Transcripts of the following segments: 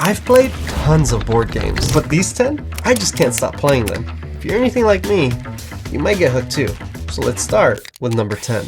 I've played tons of board games, but these 10, I just can't stop playing them. If you're anything like me, you might get hooked too. So let's start with number 10.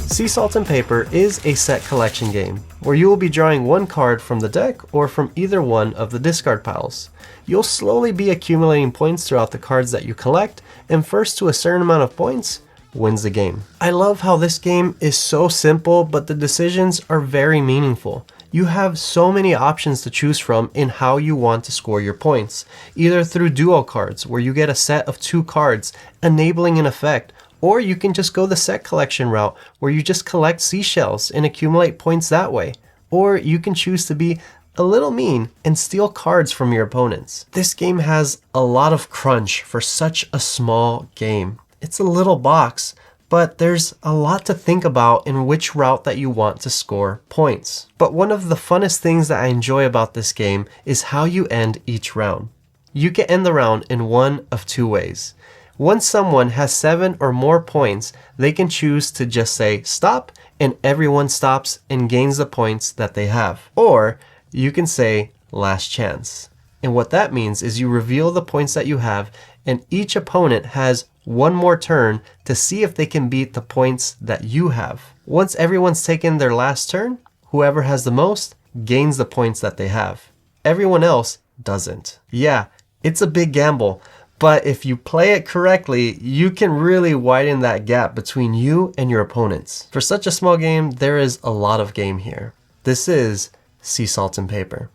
Sea Salt and Paper is a set collection game, where you will be drawing one card from the deck or from either one of the discard piles. You'll slowly be accumulating points throughout the cards that you collect, and first to a certain amount of points wins the game. I love how this game is so simple, but the decisions are very meaningful. You have so many options to choose from in how you want to score your points, either through duo cards, where you get a set of 2 cards, enabling an effect, or you can just go the set collection route, where you just collect seashells and accumulate points that way. Or you can choose to be a little mean and steal cards from your opponents. This game has a lot of crunch for such a small game. It's a little box, but there's a lot to think about in which route that you want to score points. But one of the funnest things that I enjoy about this game is how you end each round. You can end the round in one of 2 ways. Once someone has 7 or more points, they can choose to just say stop, and everyone stops and gains the points that they have. Or you can say last chance. And what that means is you reveal the points that you have, and each opponent has one more turn to see if they can beat the points that you have. Once everyone's taken their last turn, whoever has the most gains the points that they have. Everyone else doesn't. Yeah, it's a big gamble, but if you play it correctly, you can really widen that gap between you and your opponents. For such a small game, there is a lot of game here. This is Sea Salt and Paper.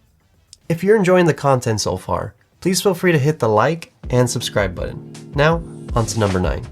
If you're enjoying the content so far, please feel free to hit the like and subscribe button. Now, on to number 9.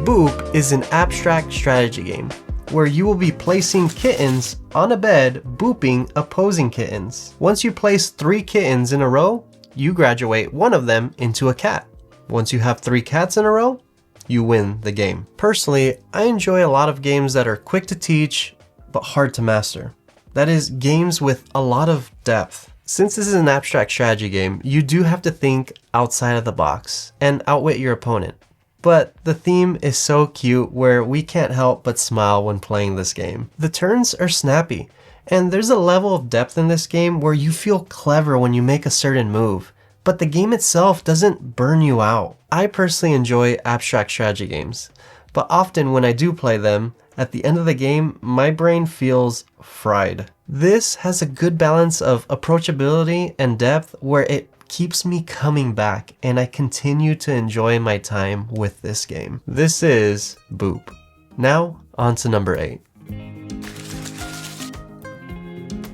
Boop is an abstract strategy game where you will be placing kittens on a bed, booping opposing kittens. Once you place 3 kittens in a row, you graduate one of them into a cat. Once you have 3 cats in a row, you win the game. Personally, I enjoy a lot of games that are quick to teach, but hard to master. That is, games with a lot of depth. Since this is an abstract strategy game, you do have to think outside of the box and outwit your opponent. But the theme is so cute where we can't help but smile when playing this game. The turns are snappy, and there's a level of depth in this game where you feel clever when you make a certain move, but the game itself doesn't burn you out. I personally enjoy abstract strategy games, but often when I do play them, at the end of the game, my brain feels fried. This has a good balance of approachability and depth where it keeps me coming back, and I continue to enjoy my time with this game. This is Boop. Now, on to number 8.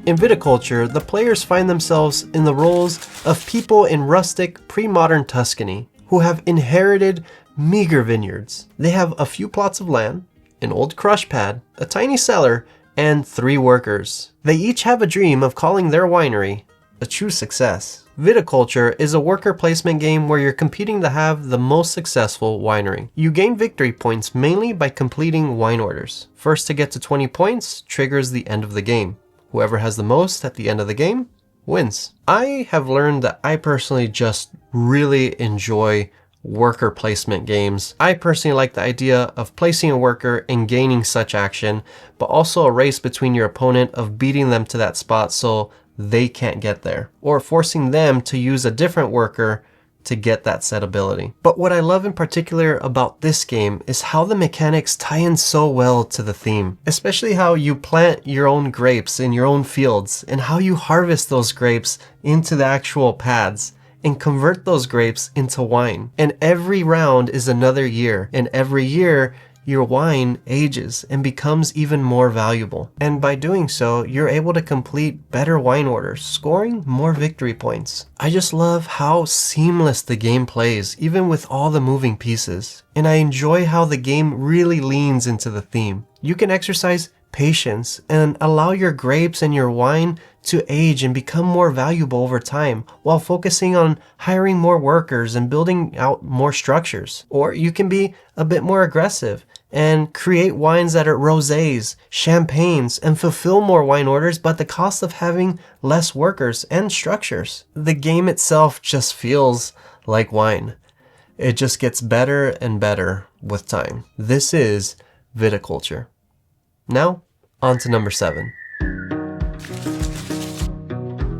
In viticulture, the players find themselves in the roles of people in rustic, pre-modern Tuscany who have inherited meager vineyards. They have a few plots of land, an old crush pad, a tiny cellar, and 3 workers. They each have a dream of calling their winery a true success. Viticulture is a worker placement game where you're competing to have the most successful winery. You gain victory points mainly by completing wine orders. First to get to 20 points triggers the end of the game. Whoever has the most at the end of the game wins. I have learned that I personally just really enjoy worker placement games. I personally like the idea of placing a worker and gaining such action, but also a race between your opponent of beating them to that spot so they can't get there, or forcing them to use a different worker to get that set ability. But what I love in particular about this game is how the mechanics tie in so well to the theme, especially how you plant your own grapes in your own fields and how you harvest those grapes into the actual pads and convert those grapes into wine. And every round is another year, and every year your wine ages and becomes even more valuable. And by doing so, you're able to complete better wine orders, scoring more victory points. I just love how seamless the game plays, even with all the moving pieces. And I enjoy how the game really leans into the theme. You can exercise patience and allow your grapes and your wine to age and become more valuable over time while focusing on hiring more workers and building out more structures. Or you can be a bit more aggressive and create wines that are rosés, champagnes, and fulfill more wine orders but at the cost of having less workers and structures. The game itself just feels like wine. It just gets better and better with time. This is viticulture. Now, on to number 7.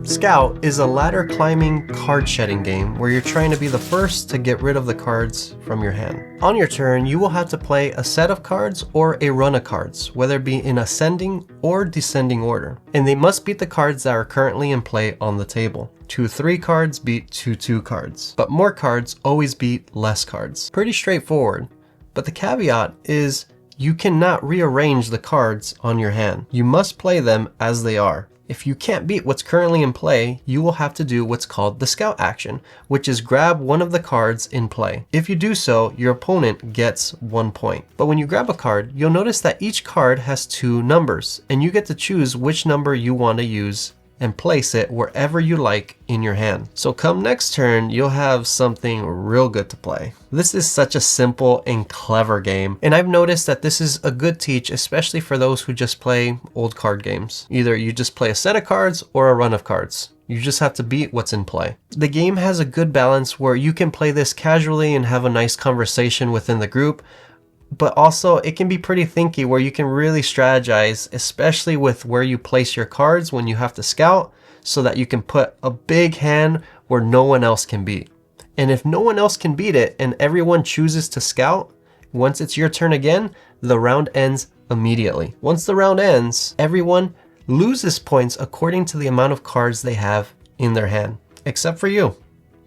Scout is a ladder climbing card shedding game where you're trying to be the first to get rid of the cards from your hand. On your turn, you will have to play a set of cards or a run of cards, whether it be in ascending or descending order. And they must beat the cards that are currently in play on the table. 2-3 cards beat 2-2 cards, but more cards always beat less cards. Pretty straightforward, but the caveat is you cannot rearrange the cards on your hand. You must play them as they are. If you can't beat what's currently in play, you will have to do what's called the scout action, which is grab one of the cards in play. If you do so, your opponent gets 1 point. But when you grab a card, you'll notice that each card has 2 numbers, and you get to choose which number you want to use and place it wherever you like in your hand. So come next turn, you'll have something real good to play. This is such a simple and clever game, and I've noticed that this is a good teach, especially for those who just play old card games. Either you just play a set of cards or a run of cards. You just have to beat what's in play. The game has a good balance where you can play this casually and have a nice conversation within the group, but also it can be pretty thinky where you can really strategize, especially with where you place your cards when you have to scout, so that you can put a big hand where no one else can beat. And if no one else can beat it and everyone chooses to scout, once it's your turn again, the round ends immediately. Once the round ends, everyone loses points according to the amount of cards they have in their hand, except for you,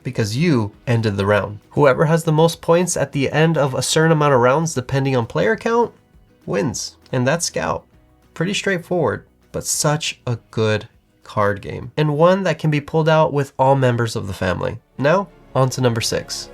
because you ended the round. Whoever has the most points at the end of a certain amount of rounds, depending on player count, wins. And that's Scout. Pretty straightforward, but such a good card game, and one that can be pulled out with all members of the family. Now, on to number 6.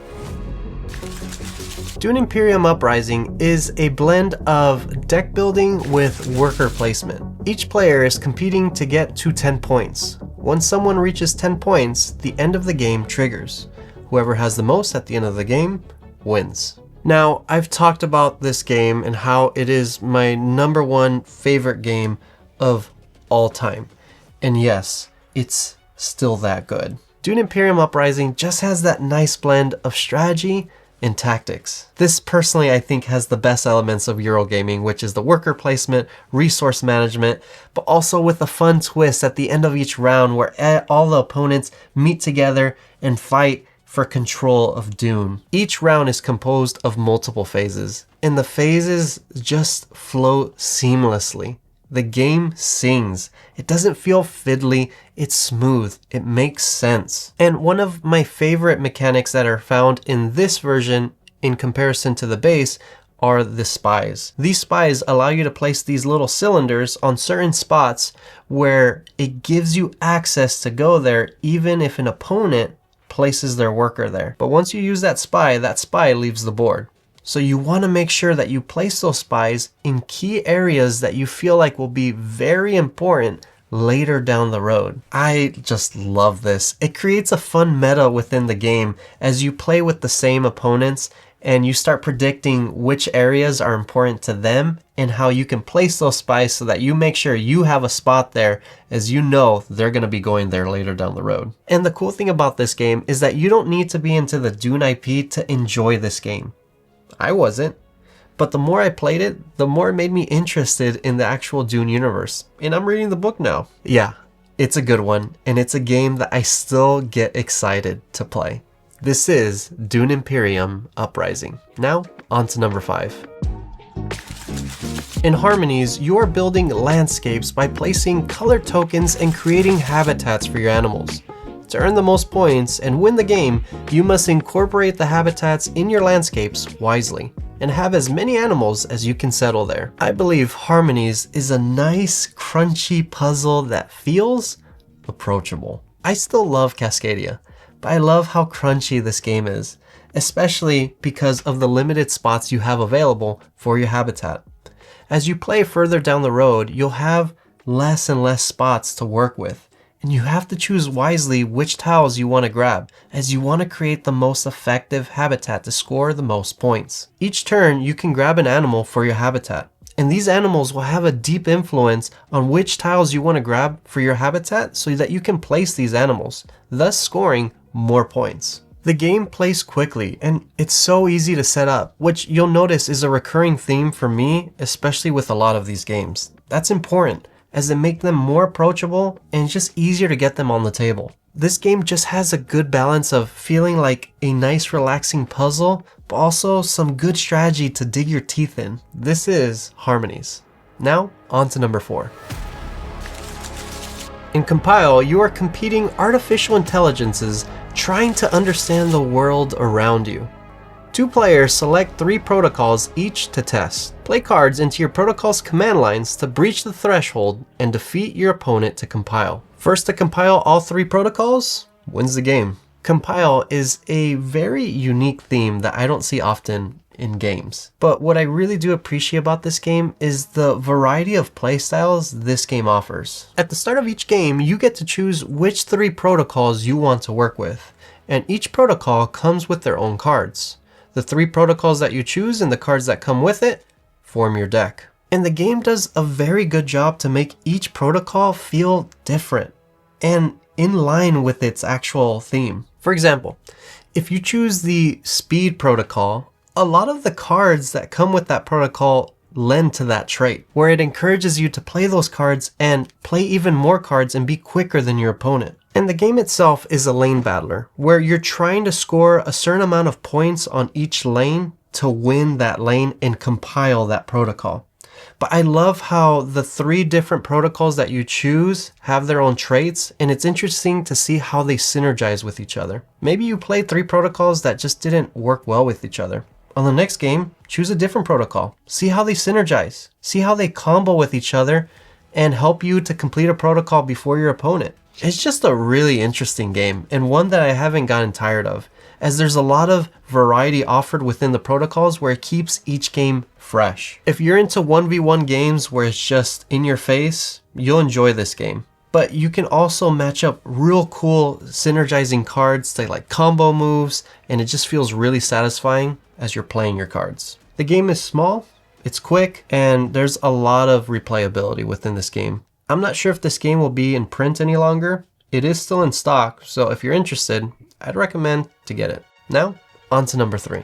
Dune Imperium Uprising is a blend of deck building with worker placement. Each player is competing to get to 10 points. Once someone reaches 10 points, the end of the game triggers. Whoever has the most at the end of the game wins. Now, I've talked about this game and how it is my #1 favorite game of all time. And yes, it's still that good. Dune Imperium Uprising just has that nice blend of strategy and tactics. This personally I think has the best elements of Eurogaming, which is the worker placement, resource management, but also with a fun twist at the end of each round where all the opponents meet together and fight for control of Dune. Each round is composed of multiple phases, and the phases just flow seamlessly. The game sings. It doesn't feel fiddly, it's smooth, it makes sense. And one of my favorite mechanics that are found in this version in comparison to the base are the spies. These spies allow you to place these little cylinders on certain spots where it gives you access to go there even if an opponent places their worker there. But once you use that spy leaves the board. So you want to make sure that you place those spies in key areas that you feel like will be very important later down the road. I just love this. It creates a fun meta within the game as you play with the same opponents and you start predicting which areas are important to them and how you can place those spies so that you make sure you have a spot there, as you know they're going to be going there later down the road. And the cool thing about this game is that you don't need to be into the Dune IP to enjoy this game. I wasn't, but the more I played it, the more it made me interested in the actual Dune universe, and I'm reading the book now. Yeah, it's a good one, and it's a game that I still get excited to play. This is Dune Imperium Uprising. Now, on to number 5. In Harmonies, you are building landscapes by placing color tokens and creating habitats for your animals. To earn the most points and win the game, you must incorporate the habitats in your landscapes wisely and have as many animals as you can settle there. I believe Harmonies is a nice, crunchy puzzle that feels approachable. I still love Cascadia, but I love how crunchy this game is, especially because of the limited spots you have available for your habitat. As you play further down the road, you'll have less and less spots to work with. And you have to choose wisely which tiles you want to grab, as you want to create the most effective habitat to score the most points. Each turn, you can grab an animal for your habitat, and these animals will have a deep influence on which tiles you want to grab for your habitat so that you can place these animals, thus scoring more points. The game plays quickly, and it's so easy to set up, which you'll notice is a recurring theme for me, especially with a lot of these games. That's important, as it makes them more approachable and just easier to get them on the table. This game just has a good balance of feeling like a nice relaxing puzzle, but also some good strategy to dig your teeth in. This is Harmonies. Now, on to number 4. In Compile, you are competing artificial intelligences trying to understand the world around you. 2 players select 3 protocols each to test. Play cards into your protocol's command lines to breach the threshold and defeat your opponent to compile. First to compile all 3 protocols wins the game. Compile is a very unique theme that I don't see often in games. But what I really do appreciate about this game is the variety of playstyles this game offers. At the start of each game, you get to choose which 3 protocols you want to work with, and each protocol comes with their own cards. The 3 protocols that you choose and the cards that come with it form your deck. And the game does a very good job to make each protocol feel different and in line with its actual theme. For example, if you choose the speed protocol, a lot of the cards that come with that protocol lend to that trait, where it encourages you to play those cards and play even more cards and be quicker than your opponent. And the game itself is a lane battler, where you're trying to score a certain amount of points on each lane to win that lane and compile that protocol. But I love how the 3 different protocols that you choose have their own traits, and it's interesting to see how they synergize with each other. Maybe you played 3 protocols that just didn't work well with each other. On the next game, choose a different protocol. See how they synergize. See how they combo with each other and help you to complete a protocol before your opponent. It's just a really interesting game, and one that I haven't gotten tired of, as there's a lot of variety offered within the protocols where it keeps each game fresh. If you're into 1v1 games where it's just in your face, you'll enjoy this game. But you can also match up real cool synergizing cards to like combo moves, and it just feels really satisfying as you're playing your cards. The game is small, it's quick, and there's a lot of replayability within this game. I'm not sure if this game will be in print any longer. It is still in stock, so if you're interested, I'd recommend to get it. Now, on to number 3.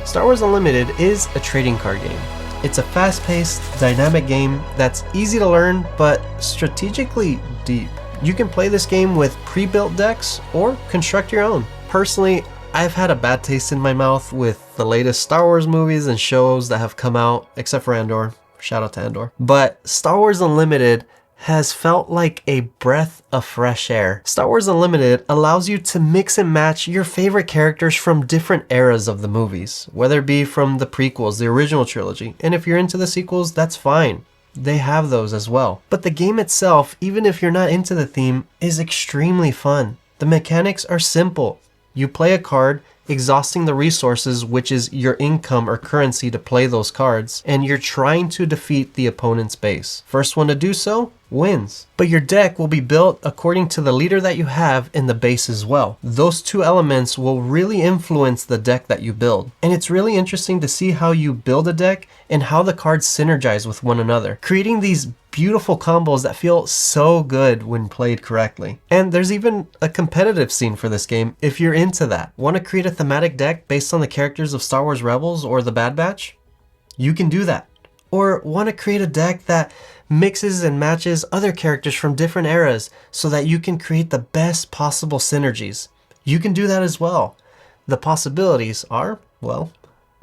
Star Wars Unlimited is a trading card game. It's a fast-paced, dynamic game that's easy to learn, but strategically deep. You can play this game with pre-built decks or construct your own. Personally, I've had a bad taste in my mouth with the latest Star Wars movies and shows that have come out, except for Andor. Shout out to Andor. But Star Wars Unlimited has felt like a breath of fresh air. Star Wars Unlimited allows you to mix and match your favorite characters from different eras of the movies, whether it be from the prequels, the original trilogy, and if you're into the sequels, that's fine. They have those as well. But the game itself, even if you're not into the theme, is extremely fun. The mechanics are simple. You play a card, exhausting the resources, which is your income or currency to play those cards, and you're trying to defeat the opponent's base. First one to do so wins. But your deck will be built according to the leader that you have in the base as well. Those 2 elements will really influence the deck that you build. And it's really interesting to see how you build a deck and how the cards synergize with one another, creating these beautiful combos that feel so good when played correctly. And there's even a competitive scene for this game if you're into that. Want to create a thematic deck based on the characters of Star Wars Rebels or the Bad Batch? You can do that. Or want to create a deck that mixes and matches other characters from different eras so that you can create the best possible synergies? You can do that as well. The possibilities are, well,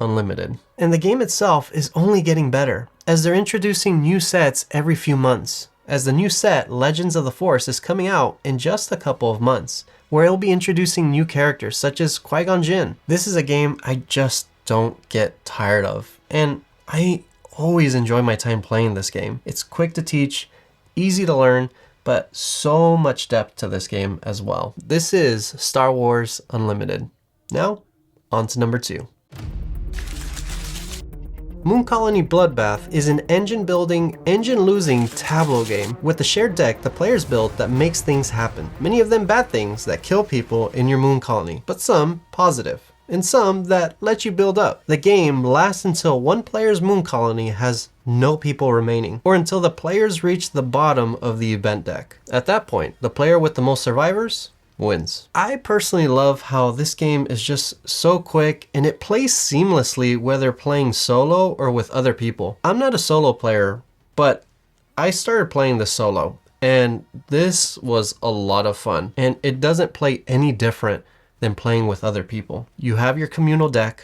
unlimited. And the game itself is only getting better, as they're introducing new sets every few months, as the new set, Legends of the Force, is coming out in just a couple of months, where it'll be introducing new characters such as Qui-Gon Jinn. This is a game I just don't get tired of, and I always enjoy my time playing this game. It's quick to teach, easy to learn, but so much depth to this game as well. This is Star Wars Unlimited. Now, on to number 2. Moon Colony Bloodbath is an engine-building, engine-losing tableau game with a shared deck the players build that makes things happen. Many of them bad things that kill people in your moon colony, but some positive, and some that let you build up. The game lasts until one player's moon colony has no people remaining, or until the players reach the bottom of the event deck. At that point, the player with the most survivors wins. I personally love how this game is just so quick and it plays seamlessly whether playing solo or with other people. I'm not a solo player, but I started playing this solo and this was a lot of fun, and it doesn't play any different than playing with other people. You have your communal deck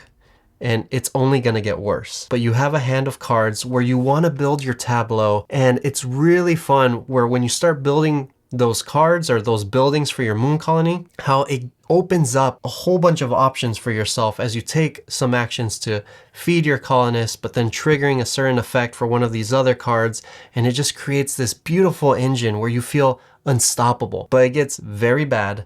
and it's only going to get worse. But you have a hand of cards where you want to build your tableau, and it's really fun where when you start building those cards or those buildings for your moon colony, how it opens up a whole bunch of options for yourself as you take some actions to feed your colonists, but then triggering a certain effect for one of these other cards, and it just creates this beautiful engine where you feel unstoppable. But it gets very bad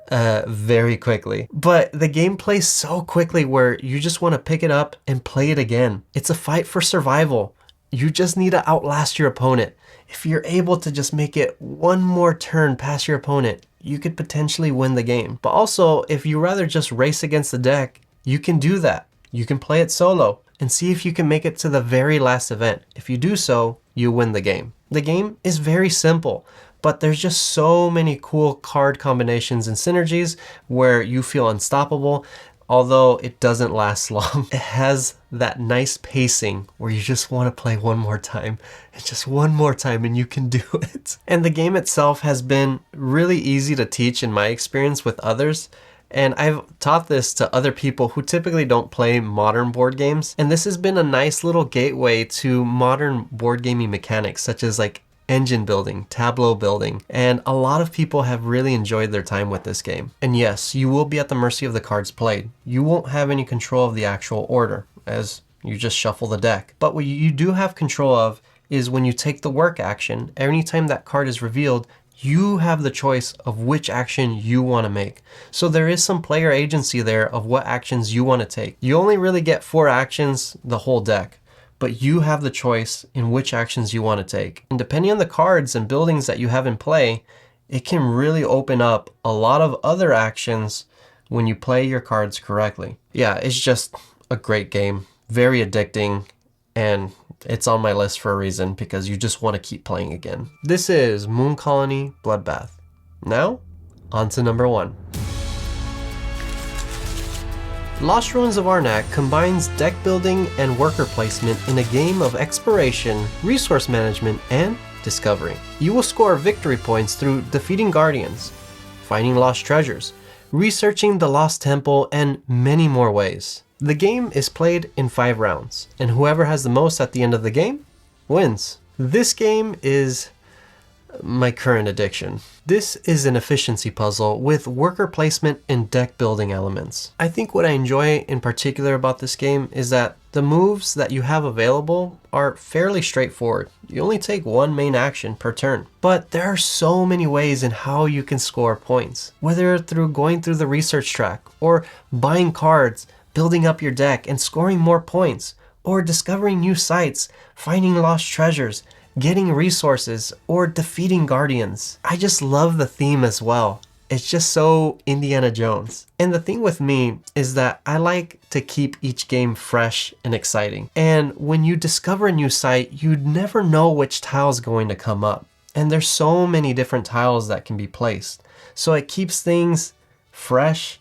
very quickly. But the game plays so quickly where you just want to pick it up and play it again. It's a fight for survival. You just need to outlast your opponent. If you're able to just make it one more turn past your opponent, you could potentially win the game. But also, if you rather just race against the deck, you can do that. You can play it solo and see if you can make it to the very last event. If you do so, you win the game. The game is very simple, but there's just so many cool card combinations and synergies where you feel unstoppable. Although it doesn't last long, it has that nice pacing where you just want to play one more time, and just one more time, and you can do it. And the game itself has been really easy to teach in my experience with others. And I've taught this to other people who typically don't play modern board games. And this has been a nice little gateway to modern board gaming mechanics, such as like engine building, tableau building, and a lot of people have really enjoyed their time with this game. And yes, you will be at the mercy of the cards played. You won't have any control of the actual order, as you just shuffle the deck. But what you do have control of is when you take the work action, anytime that card is revealed, you have the choice of which action you want to make. So there is some player agency there of what actions you want to take. You only really get 4 actions the whole deck, but you have the choice in which actions you want to take. And depending on the cards and buildings that you have in play, it can really open up a lot of other actions when you play your cards correctly. Yeah, it's just a great game, very addicting, and it's on my list for a reason because you just want to keep playing again. This is Moon Colony Bloodbath. Now, on to number 1. Lost Ruins of Arnak combines deck building and worker placement in a game of exploration, resource management, and discovery. You will score victory points through defeating guardians, finding lost treasures, researching the lost temple, and many more ways. The game is played in 5 rounds, and whoever has the most at the end of the game wins. This game is my current addiction. This is an efficiency puzzle with worker placement and deck building elements. I think what I enjoy in particular about this game is that the moves that you have available are fairly straightforward. You only take one main action per turn. But there are so many ways in how you can score points, whether through going through the research track, or buying cards, building up your deck and scoring more points, or discovering new sites, finding lost treasures, getting resources, or defeating guardians. I just love the theme as well. It's just so Indiana Jones. And the thing with me is that I like to keep each game fresh and exciting. And when you discover a new site, you never know which tile is going to come up. And there's so many different tiles that can be placed. So it keeps things fresh,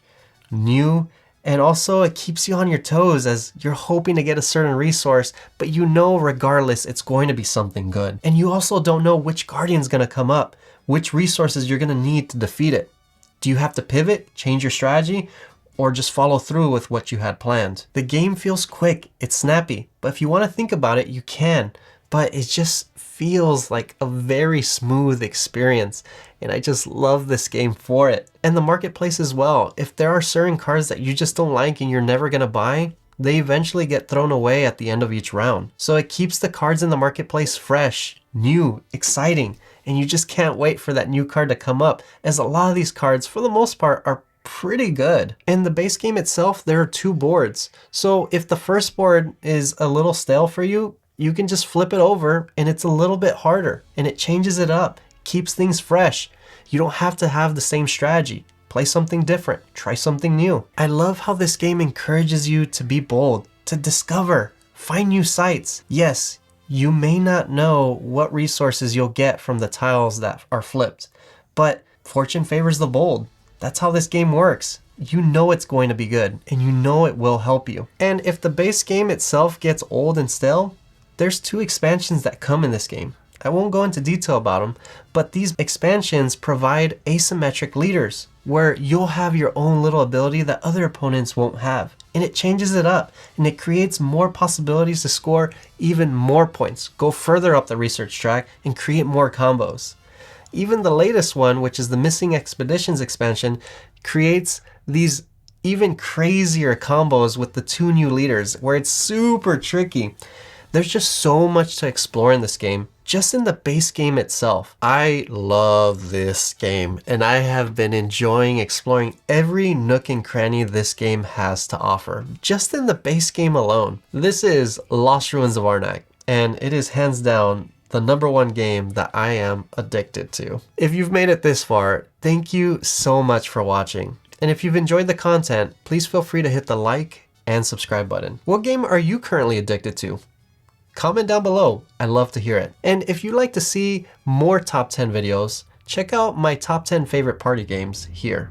new, and also it keeps you on your toes as you're hoping to get a certain resource, but you know regardless it's going to be something good. And you also don't know which guardian's going to come up, which resources you're going to need to defeat it. Do you have to pivot, change your strategy, or just follow through with what you had planned? The game feels quick, it's snappy, but if you want to think about it, you can. But it just feels like a very smooth experience, and I just love this game for it. And the marketplace as well. If there are certain cards that you just don't like and you're never gonna buy, they eventually get thrown away at the end of each round. So it keeps the cards in the marketplace fresh, new, exciting, and you just can't wait for that new card to come up, as a lot of these cards, for the most part, are pretty good. In the base game itself, there are 2 boards. So if the first board is a little stale for you, you can just flip it over and it's a little bit harder, and it changes it up, keeps things fresh. You don't have to have the same strategy. Play something different, try something new. I love how this game encourages you to be bold, to discover, find new sites. Yes, you may not know what resources you'll get from the tiles that are flipped, but fortune favors the bold. That's how this game works. You know it's going to be good, and you know it will help you. And if the base game itself gets old and stale, there's 2 expansions that come in this game. I won't go into detail about them, but these expansions provide asymmetric leaders where you'll have your own little ability that other opponents won't have. And it changes it up, and it creates more possibilities to score even more points, go further up the research track, and create more combos. Even the latest one, which is the Missing Expeditions expansion, creates these even crazier combos with the 2 new leaders where it's super tricky. There's just so much to explore in this game, just in the base game itself. I love this game, and I have been enjoying exploring every nook and cranny this game has to offer, just in the base game alone. This is Lost Ruins of Arnak, and it is hands down the #1 game that I am addicted to. If you've made it this far, thank you so much for watching. And if you've enjoyed the content, please feel free to hit the like and subscribe button. What game are you currently addicted to? Comment down below. I'd love to hear it. And if you'd like to see more top 10 videos, check out my top 10 favorite party games here.